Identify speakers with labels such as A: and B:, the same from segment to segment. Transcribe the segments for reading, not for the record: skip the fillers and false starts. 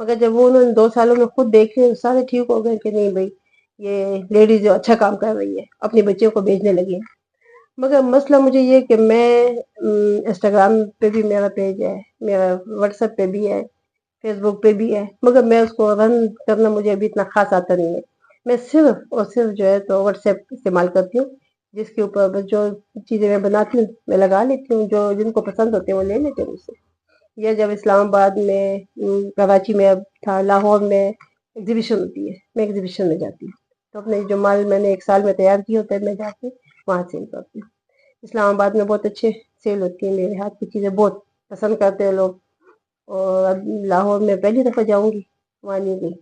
A: مگر جب وہ انہوں نے 2 سالوں میں خود دیکھے سارے ٹھیک ہو گئے کہ نہیں بھائی یہ لیڈیز جو اچھا کام کر رہی ہے اپنے بچوں کو بھیجنے لگی ہے۔ مگر مسئلہ مجھے یہ کہ میں انسٹاگرام پہ بھی میرا پیج ہے، میرا واٹس ایپ پہ بھی ہے، فیس بک پہ بھی ہے، مگر میں اس کو رن کرنا مجھے ابھی اتنا خاص آتا نہیں ہے۔ میں صرف اور صرف جو ہے تو واٹس ایپ استعمال کرتی ہوں، جس کے اوپر بس جو چیزیں میں بناتی ہوں میں لگا لیتی ہوں، جو جن کو پسند ہوتے ہیں وہ لے لیتے ہیں مجھ سے۔ یا جب اسلام آباد میں، کراچی میں اب تھا، لاہور میں ایگزیبیشن ہوتی ہے، میں ایگزیبیشن میں جاتی ہوں تو اپنے جو مال میں نے 1 سال میں تیار کیا ہوتا ہے میں جا کے وہاں سیل کرتی ہوں۔ اسلام آباد میں بہت اچھے سیل ہوتی ہیں، میرے ہاتھ کی چیزیں بہت پسند کرتے ہیں لوگ، اور اب لاہور میں پہلی دفعہ جاؤں گی، وہاں نہیں گئی،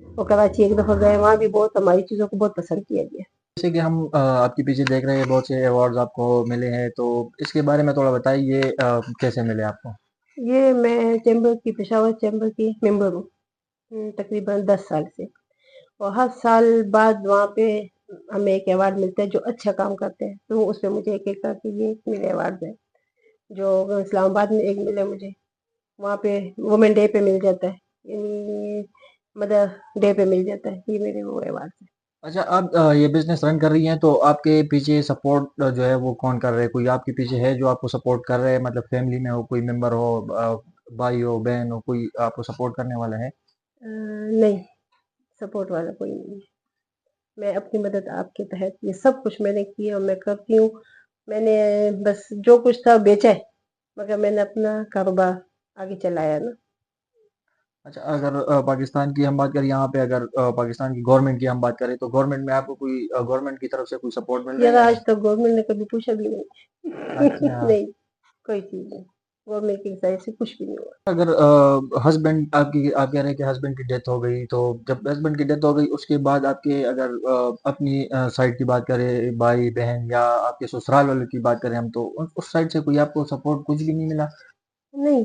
A: اور کراچی ایک دفعہ گئے، وہاں بھی بہت ہماری چیزوں کو بہت پسند کیا گیا۔
B: جیسے کہ ہم آپ کے پیچھے دیکھ رہے ہیں بہت سے ایوارڈز آپ کو ملے ہیں، تو اس کے بارے میں تھوڑا بتائیے کیسے ملے آپ کو؟
A: یہ میں چیمبر کی، پشاور چیمبر کی ممبر ہوں تقریباً 10 سال سے، اور ہر سال بعد وہاں پہ ہمیں ایک ایوارڈ ملتا ہے جو اچھا کام کرتے ہیں، تو اس میں مجھے ایک ایک کر کے یہ میرے ایوارڈ ہے۔ جو اسلام آباد میں ایک ملے مجھے، وہاں پہ وومن ڈے پہ مل جاتا ہے، یعنی مدر ڈے پہ مل جاتا ہے، یہ میرے وہ ایوارڈ ہیں۔
B: اچھا، آپ یہ بزنس رن کر رہی ہیں تو آپ کے پیچھے سپورٹ جو ہے وہ کون کر رہے ہیں؟ کوئی آپ کے پیچھے ہے جو آپ کو سپورٹ کر رہے ہیں، مطلب فیملی میں ہو، کوئی ممبر ہو، بھائی ہو، بہن ہو، کوئی آپ کو سپورٹ کرنے والا ہے؟
A: نہیں، سپورٹ والا کوئی نہیں ہے۔ میں اپنی مدد آپ کے تحت یہ سب کچھ میں نے کیا اور میں کرتی ہوں۔ میں نے بس جو کچھ تھا بیچا ہے، مگر میں نے اپنا کاروبار آگے چلایا نا۔
B: اچھا، اگر پاکستان کی ہم بات کریں، یہاں پہ اگر پاکستان کی گورنمنٹ کی ہم بات کریں تو گورنمنٹ میں آپ کو کوئی گورنمنٹ کی طرف سے کوئی سپورٹ مل رہا ہے
A: یار
B: یا
A: آج
B: نہیں؟
A: تک گورنمنٹ نے کبھی پوچھا بھی نہیں
B: اچھا،
A: نہیں، کوئی چیز نہیں، گورنمنٹ کی سائڈ سے کچھ بھی نہیں ہوا۔
B: اگر ہسبینڈ آپ کہہ رہے ہیں کہ ہسبینڈ کی ڈیتھ ہو گئی، تو جب ہسبینڈ کی ڈیتھ ہو گئی اس کے بعد آپ کے اگر اپنی سائڈ کی بات کریں، بھائی بہن یا آپ کے سسرال والوں کی بات کریں ہم، تو اس سائڈ سے کوئی آپ کو سپورٹ کچھ بھی نہیں ملا؟
A: نہیں،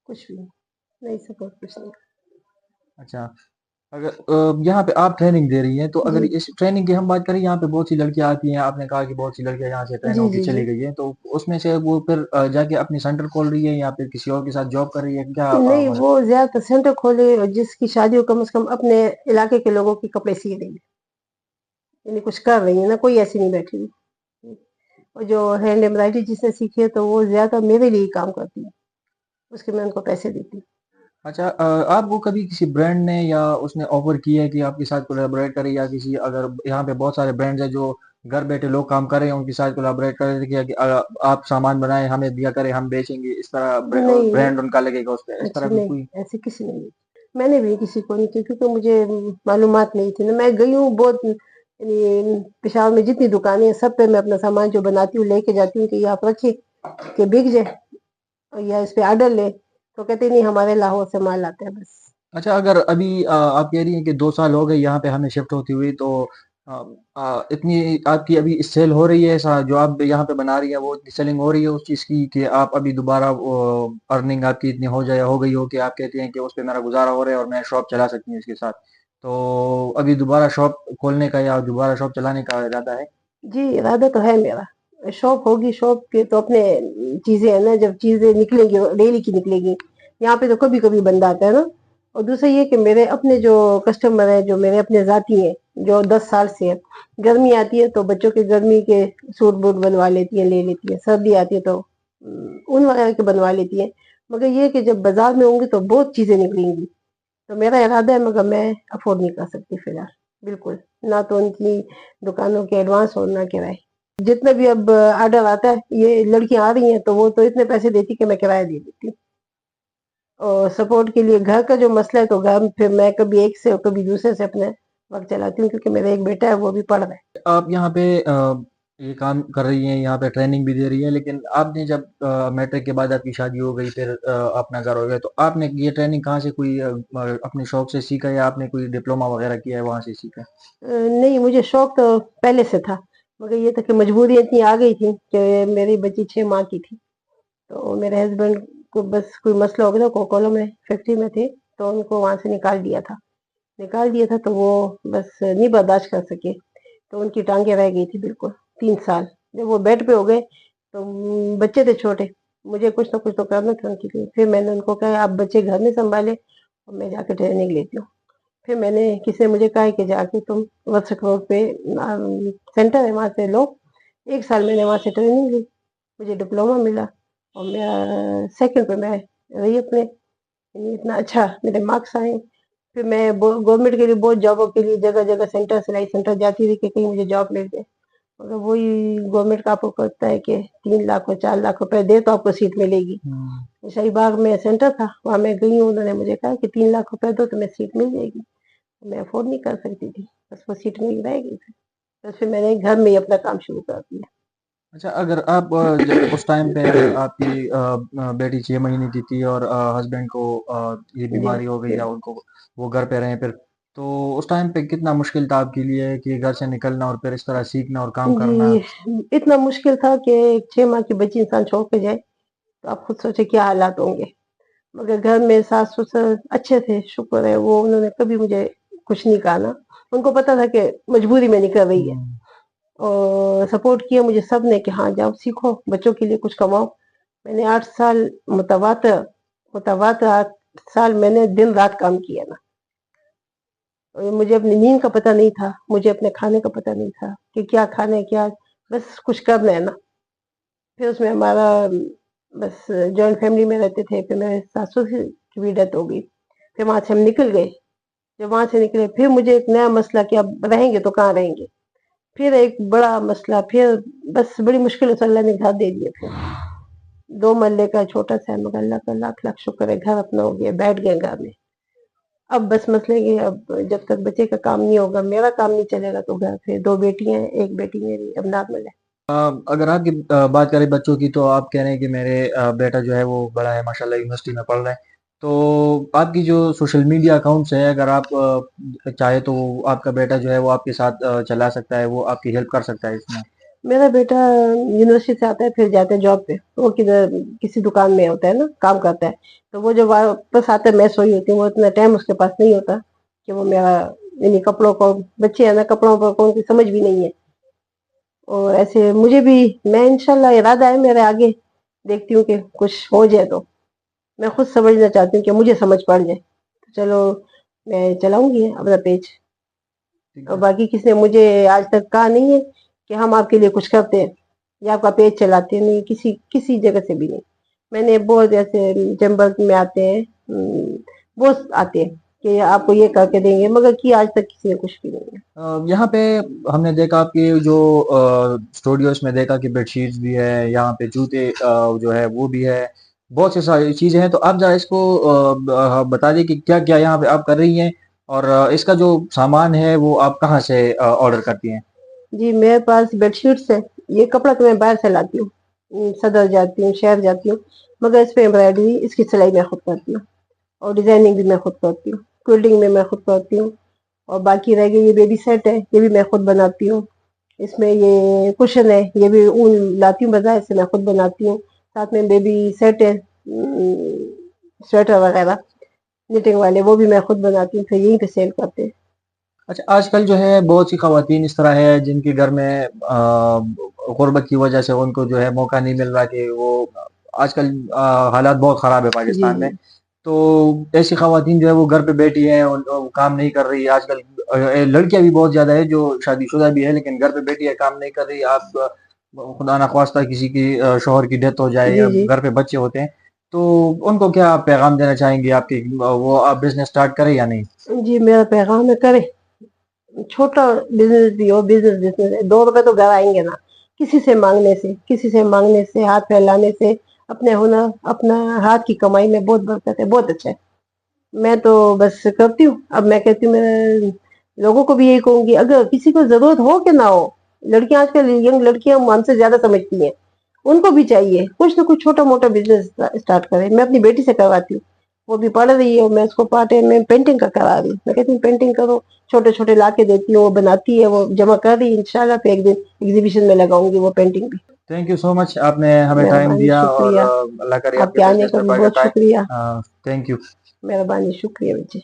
A: کچھ بھی نہیں، سپورٹ کچھ نہیں۔
B: اچھا، اگر یہاں پہ آپ ٹریننگ دے رہی ہیں تو اگر
A: جی
B: اس ٹریننگ کی ہم بات کریں، یہاں پہ بہت سی لڑکیاں آتی ہیں، آپ نے کہا کہ بہت سی لڑکیاں یہاں سے ٹرین
A: جی
B: ہو کے
A: جی جی
B: چلی گئی ہیں، تو اس میں سے وہ پھر جا کے اپنی سینٹر کھول رہی ہے یا پھر کسی اور کے ساتھ جاب کر رہی ہے، کیا
A: نہیں،
B: مطلب؟
A: وہ زیادہ تر سینٹر کھولے اور جس کی شادی ہو کم از کم اپنے علاقے کے لوگوں کی کپڑے سی رہی ہے، یعنی کچھ کر رہی ہے نا، کوئی ایسی نہیں بیٹھی ہوئی۔ اور جو ہینڈ ایمبرائڈری جس نے سیکھی ہے تو وہ زیادہ میرے لیے کام کرتی ہے، اس کے میں ان کو پیسے دیتی ہوں۔
B: اچھا، آپ کو کبھی کسی برانڈ نے یا اس نے آفر کیا ہے کہ آپ کے ساتھ کولیبریٹ کرے، یا کسی اگر یہاں پہ بہت سارے برانڈز ہیں جو گھر بیٹھے لوگ کام کر رہے ہیں ان کے ساتھ کولیبریٹ کرے کیا کہ آپ سامان بنائیں ہمیں دیا کریں ہم بیچیں گے، اس طرح
A: نہیں،
B: برانڈ ان کا لگے گا اس پہ، اس طرح
A: اچھا
B: بھی
A: نہیں،
B: کوئی؟
A: ایسے کسی نے نہیں، میں نے بھی کسی کو نہیں کی کیونکہ مجھے معلومات نہیں تھی نا، میں گئی ہوں بہت، یعنی پشاور میں جتنی دکانیں ہیں سب پہ میں اپنا سامان جو بناتی ہوں لے کے جاتی ہوں کہ یہ آپ رکھیے کہ بک جائے، یا اس پہ آرڈر لے، تو کہتے نہیں ہمارے لاہور سے مال آتا ہے بس۔
B: اچھا، اگر ابھی آپ کہہ رہی ہیں کہ 2 سال ہو گئے یہاں پہ ہمیں شفٹ ہوتی ہوئی، تو اتنی آپ کی ابھی سیل ہو رہی ہے، ایسا جو آپ یہاں پہ بنا رہی ہے وہ اتنی سیلنگ ہو رہی ہے اس چیز کی کہ آپ ابھی دوبارہ ارننگ آپ کی اتنی ہو گئی ہو کہ آپ کہتے ہیں کہ اس پہ میرا گزارا ہو رہا ہے اور میں شاپ چلا سکتی ہوں اس کے ساتھ، تو ابھی دوبارہ شاپ کھولنے کا یا دوبارہ شاپ چلانے کا ارادہ ہے؟
A: جی ارادہ تو ہے میرا، شاپ ہوگی، شاپ کے تو اپنے چیزیں ہیں نا، جب چیزیں نکلیں گی ڈیلی کی نکلے گی، یہاں پہ تو کبھی کبھی بند آتا ہے نا۔ اور دوسرا یہ کہ میرے اپنے جو کسٹمر ہیں، جو میرے اپنے ذاتی ہیں، جو 10 سال سے ہیں، گرمی آتی ہے تو بچوں کے گرمی کے سوٹ بوٹ بنوا لیتی ہیں، لے لیتی ہیں، سردی آتی ہے تو ان وغیرہ کے بنوا لیتی ہیں، مگر یہ کہ جب بازار میں ہوں گی تو بہت چیزیں نکلیں گی، تو میرا ارادہ ہے مگر میں افورڈ نہیں کر سکتی فی الحال، بالکل نہ تو ان کی دکانوں کے ایڈوانس اور نہ کرائے، جتنا بھی اب آرڈر آتا ہے یہ لڑکیاں آ رہی ہیں تو وہ تو اتنے پیسے دیتی کہ میں کرایہ دے دیتی ہوں۔ اور سپورٹ کے لیے گھر کا جو مسئلہ ہے تو گھر پھر میں کبھی ایک سے اور کبھی دوسرے سے اپنے وقت چلاتی ہوں، کیونکہ میرا ایک بیٹا ہے وہ بھی پڑھ رہا ہے۔
B: آپ یہاں پہ یہ کام کر رہی ہیں، یہاں پہ ٹریننگ بھی دے رہی ہیں، لیکن آپ نے جب میٹرک کے بعد آپ کی شادی ہو گئی، پھر اپنا گھر ہو گیا، تو آپ نے یہ ٹریننگ کہاں سے کوئی اپنے شوق سے سیکھا یا آپ نے کوئی ڈپلوما وغیرہ کیا ہے وہاں سے سیکھا؟
A: نہیں، مجھے شوق تو پہلے سے تھا، مگر یہ تھا کہ مجبوری اتنی آ گئی تھی کہ میری بچی 6 ماہ کی تھی، تو میرے ہسبینڈ کو بس کوئی مسئلہ ہو گیا، کوکولو میں فیکٹری میں تھے تو ان کو وہاں سے نکال دیا تھا تو وہ بس نہیں برداشت کر سکے، تو ان کی ٹانگیں رہ گئی تھی بالکل 3 سال، جب وہ بیڈ پہ ہو گئے تو بچے تھے چھوٹے، مجھے کچھ نہ کچھ تو کرنا تھا ان کے لیے، پھر میں نے ان کو کہا آپ بچے گھر میں سنبھالے اور میں جا کے ٹریننگ لیتی ہوں. پھر میں نے کسی نے مجھے کہا کہ جا کے تم ورسک روڈ پہ سینٹر ہے وہاں سے لو. 1 سال میں نے وہاں سے ٹریننگ لی, مجھے ڈپلوما ملا اور میرا سیکنڈ پہ میں رہی اپنے, اتنا اچھا میرے مارکس آئے. پھر میں گورنمنٹ کے لیے بہت جابوں کے لیے جگہ جگہ سینٹر سلائی سینٹر جاتی تھی کہ کہیں مجھے جاب مل جائے, مگر وہی گورنمنٹ کا آپ کو کرتا ہے کہ 3 لاکھ اور 4 لاکھ روپے دے تو آپ کو سیٹ ملے گی. شاہی باغ میں سینٹر تھا, وہاں میں گئی ہوں, انہوں نے مجھے کہا کہ 3 لاکھ روپے دو تو میں سیٹ مل جائے گی. میں افورڈ نہیں کر سکتی تھی, بس وہ سیٹ مل رہے گی. بس پھر میں نے گھر میں ہی اپنا کام شروع کر دیا.
B: اچھا, اگر آپ اس ٹائم پہ آپ کی بیٹی 6 مہینے کی تھی اور ہسبینڈ کو یہ بیماری ہو گئی یا ان کو وہ گھر پہ رہے پھر, تو اس ٹائم پہ کتنا مشکل تھا آپ کے لیے کہ گھر سے نکلنا اور پھر اس طرح سیکھنا اور کام کرنا؟
A: جی اتنا مشکل تھا کہ 6 ماہ کی بچی انسان چھوڑ کے جائے تو آپ خود سوچے کیا حالات ہوں گے. مگر گھر میں ساس سسر اچھے تھے, شکر ہے, وہ انہوں نے کبھی مجھے کچھ نہیں کہا نا. ان کو پتا تھا کہ مجبوری میں نکل رہی ہے, اور سپورٹ کیا مجھے سب نے کہ ہاں جاؤ سیکھو, بچوں کے لیے کچھ کماؤ. میں نے 8 سال متواتر 8 سال میں نے دن رات کام کیا نا. مجھے اپنی نیند کا پتہ نہیں تھا, مجھے اپنے کھانے کا پتہ نہیں تھا کہ کیا کھانا ہے کیا, بس کچھ کرنا ہے نا. پھر اس میں ہمارا بس جوائنٹ فیملی میں رہتے تھے. پھر میرے ساسو کی بھی ڈیتھ ہو گئی. پھر وہاں سے ہم نکل گئے. جب وہاں سے نکلے پھر مجھے ایک نیا مسئلہ کہ اب رہیں گے تو کہاں رہیں گے. پھر ایک بڑا مسئلہ, پھر بس بڑی مشکل سے اللہ نے گھر دے دیا. پھر 2 مرلے کا چھوٹا سا, مگر اللہ کا لاکھ لاکھ شکر ہے گھر اپنا ہو گیا, بیٹھ گئے گھر میں. اب بس مسئلے کہ اب جب تک بچے کا کام نہیں ہوگا, میرا کام نہیں چلے گا, تو گھر پھر 2 بیٹیاں ہیں, ایک بیٹی میری اب نارمل ہے.
B: اگر آپ کی بات کریں بچوں کی, تو آپ کہہ رہے ہیں کہ میرے بیٹا جو ہے وہ بڑا ہے ماشاءاللہ, یونیورسٹی میں پڑھ رہا ہے. تو آپ کی جو سوشل میڈیا اکاؤنٹس ہیں, اگر آپ چاہے تو آپ کا بیٹا جو ہے وہ آپ کے ساتھ چلا سکتا ہے, وہ آپ کی ہیلپ کر سکتا ہے اس میں.
A: میرا بیٹا یونیورسٹی سے آتا ہے, پھر جاتا ہے جاب پہ, وہ کسی دکان میں ہوتا ہے نا, کام کرتا ہے. تو وہ جو واپس آتا ہے میں سوئی ہوتی ہوں, وہ اتنا ٹائم اس کے پاس نہیں ہوتا کہ وہ میرا یعنی کپڑوں کو, بچے ہیں نا کپڑوں پر کون کی سمجھ بھی نہیں ہے. اور ایسے مجھے بھی, میں انشاءاللہ ارادہ ہے میرے آگے, دیکھتی ہوں کہ کچھ ہو جائے تو میں خود سمجھنا چاہتی ہوں کہ مجھے سمجھ پڑ جائے. چلو میں چلاؤں گی اپنا پیج, اور باقی کسی نے مجھے آج تک کہا نہیں ہے کہ ہم آپ کے لیے کچھ کرتے ہیں یا آپ کا پیج چلاتے ہیں, نہیں, کسی جگہ سے بھی نہیں. میں نے بہت ایسے چیمبر میں آتے ہیں, بہت آتے ہیں کہ آپ کو یہ کر کے دیں گے, مگر کی آج تک کسی نے کچھ بھی نہیں ہے.
B: یہاں پہ ہم نے دیکھا آپ کی جو اسٹوڈیوز میں دیکھا کہ بیڈ شیٹس بھی ہے, یہاں پہ جوتے جو ہے وہ بھی ہے, بہت سی ساری چیزیں ہیں. تو آپ ذرا اس کو بتا دیں کہ کیا کیا یہاں پہ آپ کر رہی ہیں, اور اس کا جو سامان ہے وہ آپ کہاں سے آرڈر کرتی ہیں؟
A: جی میرے پاس بیڈ شیٹس ہے, یہ کپڑا تو میں باہر سے لاتی ہوں, صدر جاتی ہوں, شہر جاتی ہوں, مگر اس پہ امبرائڈری, اس کی سلائی میں خود کرتی ہوں, اور ڈیزائننگ بھی میں خود کرتی ہوں, کوئلٹنگ میں خود کرتی ہوں. اور باقی رہ گئی یہ بیبی سیٹ ہے, یہ بھی میں خود بناتی ہوں. اس میں یہ کشن ہے, یہ بھی اون لاتی ہوں بازار سے, میں خود بناتی ہوں. ساتھ میں بیبی سیٹ ہے, سویٹر وغیرہ نیٹنگ والے, وہ بھی میں خود بناتی ہوں, پھر یہیں پہ سیل کرتے ہیں.
B: اچھا, آج کل جو ہے بہت سی خواتین اس طرح ہے جن کے گھر میں غربت کی وجہ سے ان کو جو ہے موقع نہیں مل رہا, کہ وہ آج کل حالات بہت خراب ہے
A: جی
B: پاکستان
A: جی
B: میں. تو ایسی خواتین جو ہے وہ گھر پہ بیٹھی ہیں, وہ کام نہیں کر رہی. آج کل لڑکیاں بھی بہت زیادہ ہے جو شادی شدہ بھی ہے لیکن گھر پہ بیٹھی ہے, کام نہیں کر رہی. آپ خدا نخواستہ کسی کی شوہر کی ڈیتھ ہو جائے
A: جی
B: یا
A: جی
B: گھر پہ بچے ہوتے ہیں, تو ان کو کیا آپ پیغام دینا چاہیں گے, آپ کی وہ آپ بزنس سٹارٹ کریں یا نہیں؟
A: جی میرا پیغام ہے, کرے, چھوٹا بزنس بھی ہو, بزنس ہے, 2 روپے تو گھر آئیں گے نا. کسی سے مانگنے سے ہاتھ پھیلانے سے اپنے ہنر, اپنا ہاتھ کی کمائی میں بہت برکت ہے, بہت اچھا ہے. میں تو بس کرتی ہوں. اب میں کہتی ہوں, میں لوگوں کو بھی یہی کہوں گی, اگر کسی کو ضرورت ہو کہ نہ ہو, لڑکیاں آج کل ینگ لڑکیاں ہم سے زیادہ سمجھتی ہیں, ان کو بھی چاہیے کچھ نہ کچھ چھوٹا موٹا بزنس اسٹارٹ کرے. میں اپنی بیٹی سے کرواتی ہوں, وہ بھی پڑھ رہی ہے, میں اس کو پارٹ ٹائم میں پینٹنگ کا کرا رہی ہوں. میں کہتی ہوں پینٹنگ کرو, چھوٹے چھوٹے لا کے دیتی ہوں, وہ بناتی ہے, وہ جمع کر رہی ہے, انشاءاللہ پھر ایک دن ایگزیبیشن میں لگاؤں گی وہ پینٹنگ بھی.
B: تھینک یو سو مچ, آپ نے ہمیں ٹائم
A: مہربانی,
B: دیا, اور
A: شکریہ.
B: اللہ کرے آپ
A: آپ
B: کے
A: کے آنے
B: بزنس
A: کا
B: میں
A: بھی بہت
B: برکت آئے.
A: شکریہ.
B: Thank you.
A: مہربانی, شکریہ بچے.